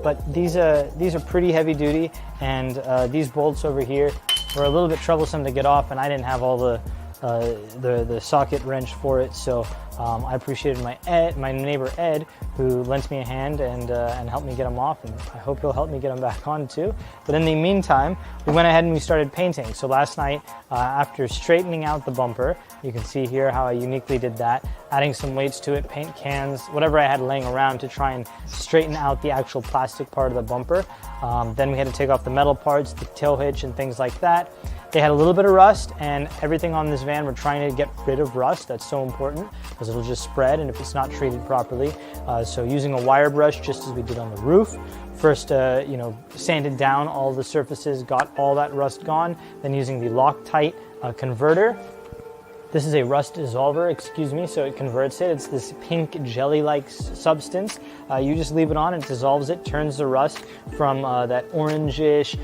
But these are pretty heavy duty, and these bolts over here were a little bit troublesome to get off, and I didn't have all the socket wrench for it. So I appreciated my neighbor Ed, who lent me a hand and helped me get them off, and I hope he'll help me get them back on too. But in the meantime, we went ahead and we started painting. So last night, after straightening out the bumper, you can see here how I uniquely did that, adding some weights to it, paint cans, whatever I had laying around to try and straighten out the actual plastic part of the bumper. Then we had to take off the metal parts, the tail hitch and things like that. They had a little bit of rust, and everything on this van, we're trying to get rid of rust. That's so important because it'll just spread, and if it's not treated properly. So using a wire brush, just as we did on the roof. First, sanded down all the surfaces, got all that rust gone. Then using the Loctite converter. This is a rust dissolver, so it converts it. It's this pink jelly-like substance. You just leave it on, it dissolves it, turns the rust from that orangish,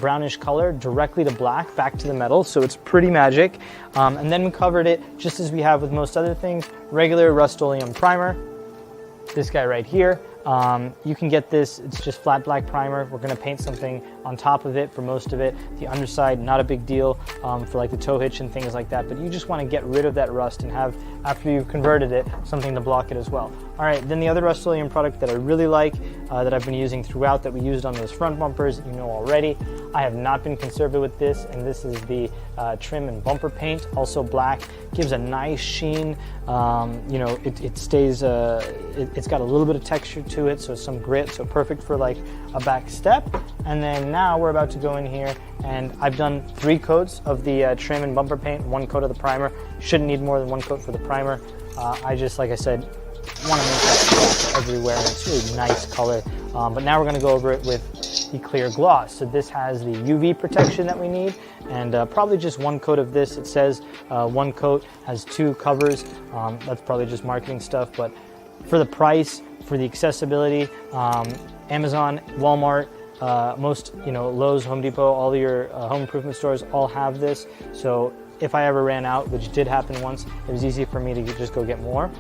brownish color directly to black, back to the metal, so it's pretty magic. And then we covered it, just as we have with most other things, regular Rust-Oleum primer. This guy right here. You can get this, it's just flat black primer. We're gonna paint something on top of it for most of it. The underside, not a big deal for like the tow hitch and things like that, but you just wanna get rid of that rust and have, after you've converted it, something to block it as well. All right, then the other Rust-Oleum product that I really like, that I've been using throughout, that we used on those front bumpers, you know already. I have not been conservative with this, and this is the trim and bumper paint, also black. Gives a nice sheen. It stays, it's got a little bit of texture to it, so some grit, so perfect for like a back step. And then now we're about to go in here, and I've done 3 coats of the trim and bumper paint, 1 coat of the primer. Shouldn't need more than 1 coat for the primer. I just, like I said, want to make that everywhere, and it's really nice color. But now we're going to go over it with the clear gloss. So this has the UV protection that we need, and probably just one coat of this. It says one coat has 2 covers. That's probably just marketing stuff, but for the price, for the accessibility, Amazon, Walmart, most, Lowe's, Home Depot, all your home improvement stores all have this. So if I ever ran out, which did happen once, it was easy for me to just go get more.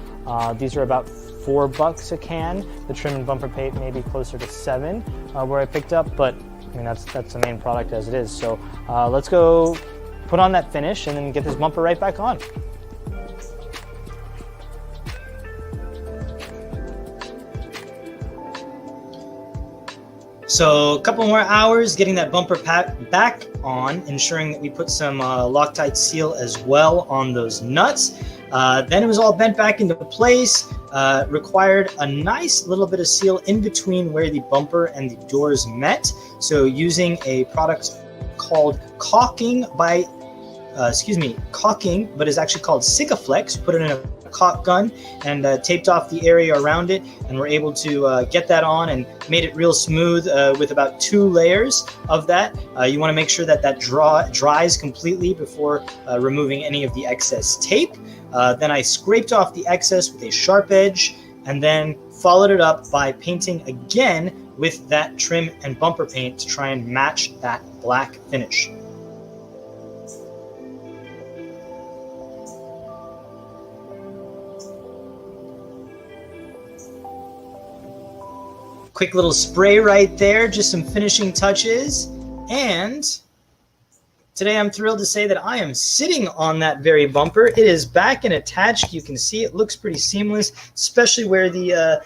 These are about $4 a can. The trim and bumper paint may be closer to $7 where I picked up, but I mean that's the main product as it is. So let's go put on that finish and then get this bumper right back on. So a couple more hours getting that bumper back on, ensuring that we put some Loctite seal as well on those nuts. Then it was all bent back into place, required a nice little bit of seal in between where the bumper and the doors met. So using a product called caulking, but is actually called Sikaflex, put it in a caulk gun and taped off the area around it, and we're able to get that on and made it real smooth with about 2 layers of that. You want to make sure that dries completely before removing any of the excess tape. Then I scraped off the excess with a sharp edge and then followed it up by painting again with that trim and bumper paint to try and match that black finish. Quick little spray right there, just some finishing touches. And today I'm thrilled to say that I am sitting on that very bumper. It is back and attached. You can see it looks pretty seamless, especially where the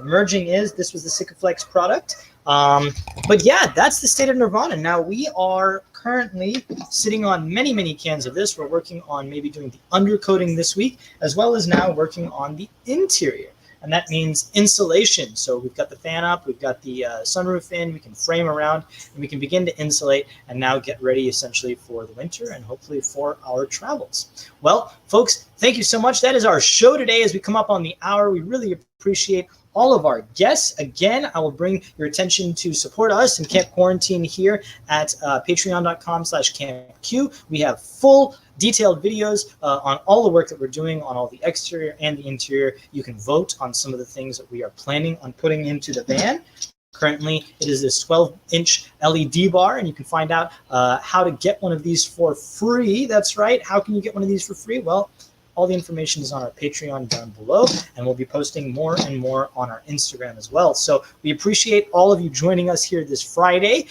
merging is. This was the Sikaflex product. But yeah, that's the state of Nirvana. Now we are currently sitting on many, many cans of this. We're working on maybe doing the undercoating this week, as well as now working on the interior. And that means insulation. So we've got the fan up, we've got the sunroof in, we can frame around, and we can begin to insulate and now get ready essentially for the winter and hopefully for our travels. Well, folks, thank you so much. That is our show today as we come up on the hour. We really appreciate all of our guests. Again, I will bring your attention to support us in Camp Quarantine here at patreon.com/CampQ. We have full detailed videos on all the work that we're doing on all the exterior and the interior. You can vote on some of the things that we are planning on putting into the van. Currently, it is this 12-inch LED bar, and you can find out how to get one of these for free. That's right. How can you get one of these for free? Well, all the information is on our Patreon down below, and we'll be posting more and more on our Instagram as well. So we appreciate all of you joining us here this Friday.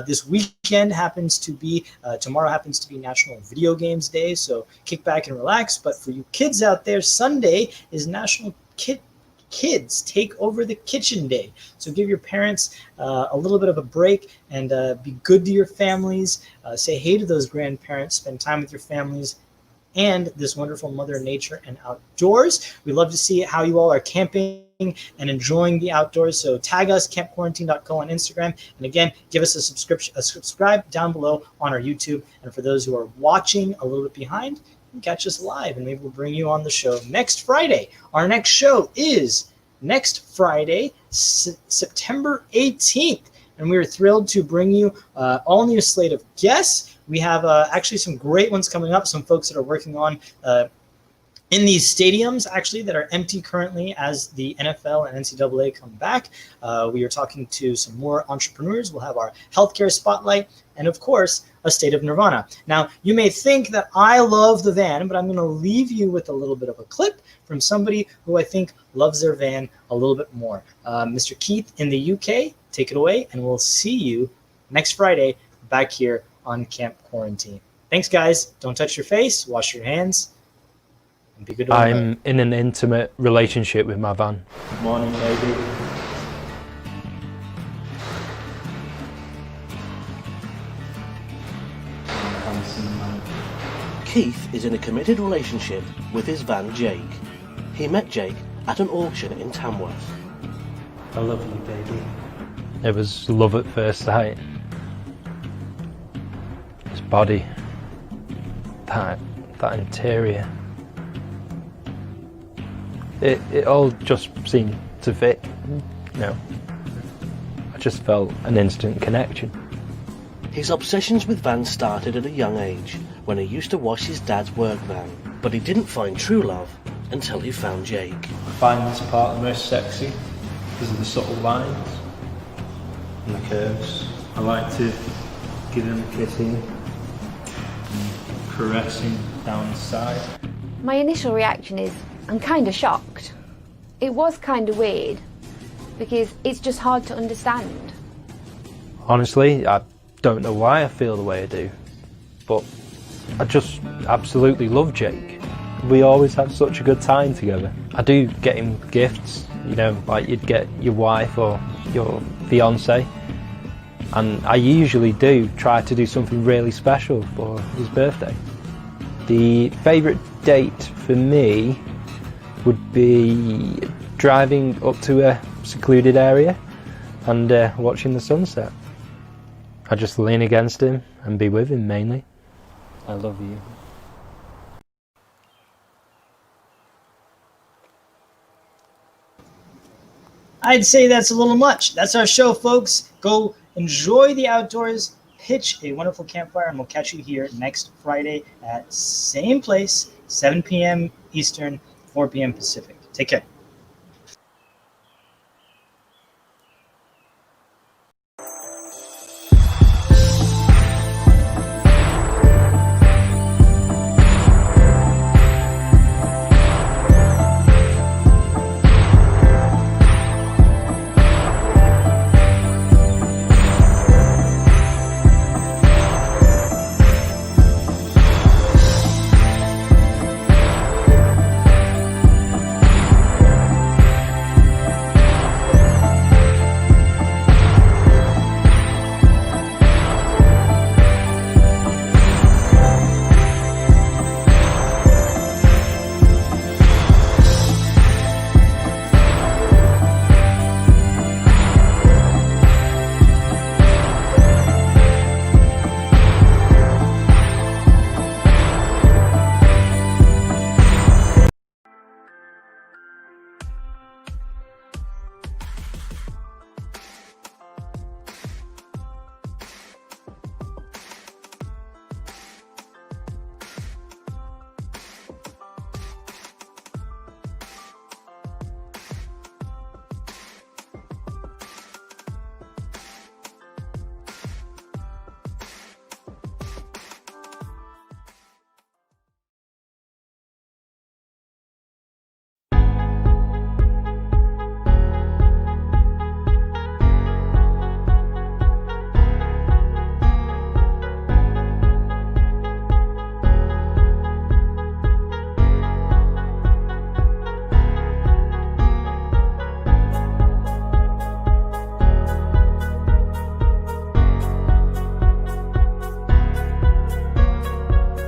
This weekend happens to be, tomorrow happens to be National Video Games Day, so kick back and relax. But for you kids out there, Sunday is National Kids Take Over the Kitchen Day. So give your parents a little bit of a break and be good to your families. Say hey to those grandparents, spend time with your families and this wonderful Mother Nature and outdoors. We love to see how you all are camping and enjoying the outdoors. So tag us, campquarantine.co on Instagram. And again, give us a subscribe down below on our YouTube. And for those who are watching a little bit behind, you can catch us live and maybe we'll bring you on the show next Friday. Our next show is next Friday, September 18th. And we are thrilled to bring you all new slate of guests. We have actually some great ones coming up, some folks that are working on in these stadiums actually that are empty currently as the NFL and NCAA come back. We are talking to some more entrepreneurs. We'll have our healthcare spotlight and, of course, a state of Nirvana. Now, you may think that I love the van, but I'm going to leave you with a little bit of a clip from somebody who I think loves their van a little bit more. Mr. Keith in the UK, take it away, and we'll see you next Friday back here on Camp Quarantine. Thanks, guys. Don't touch your face. Wash your hands. And be good to I'm in an intimate relationship with my van. Good morning, baby. Keith is in a committed relationship with his van, Jake. He met Jake at an auction in Tamworth. I love you, baby. It was love at first sight. His body, that interior. It all just seemed to fit. I just felt an instant connection. His obsessions with vans started at a young age, when he used to wash his dad's work van. But he didn't find true love until he found Jake. I find this part the most sexy because of the subtle lines and the curves. I like to give him a kissing, caressing down the side. My initial reaction is I'm kind of shocked. It was kind of weird because it's just hard to understand. Honestly, I don't know why I feel the way I do, but I just absolutely love Jake. We always have such a good time together. I do get him gifts, like you'd get your wife or your fiance, and I usually do try to do something really special for his birthday. The favourite date for me would be driving up to a secluded area and watching the sunset. I just lean against him and be with him mainly. I love you. I'd say that's a little much. That's our show, folks. Go enjoy the outdoors, pitch a wonderful campfire, and we'll catch you here next Friday at same place, 7 p.m. Eastern, 4 p.m. Pacific. Take care.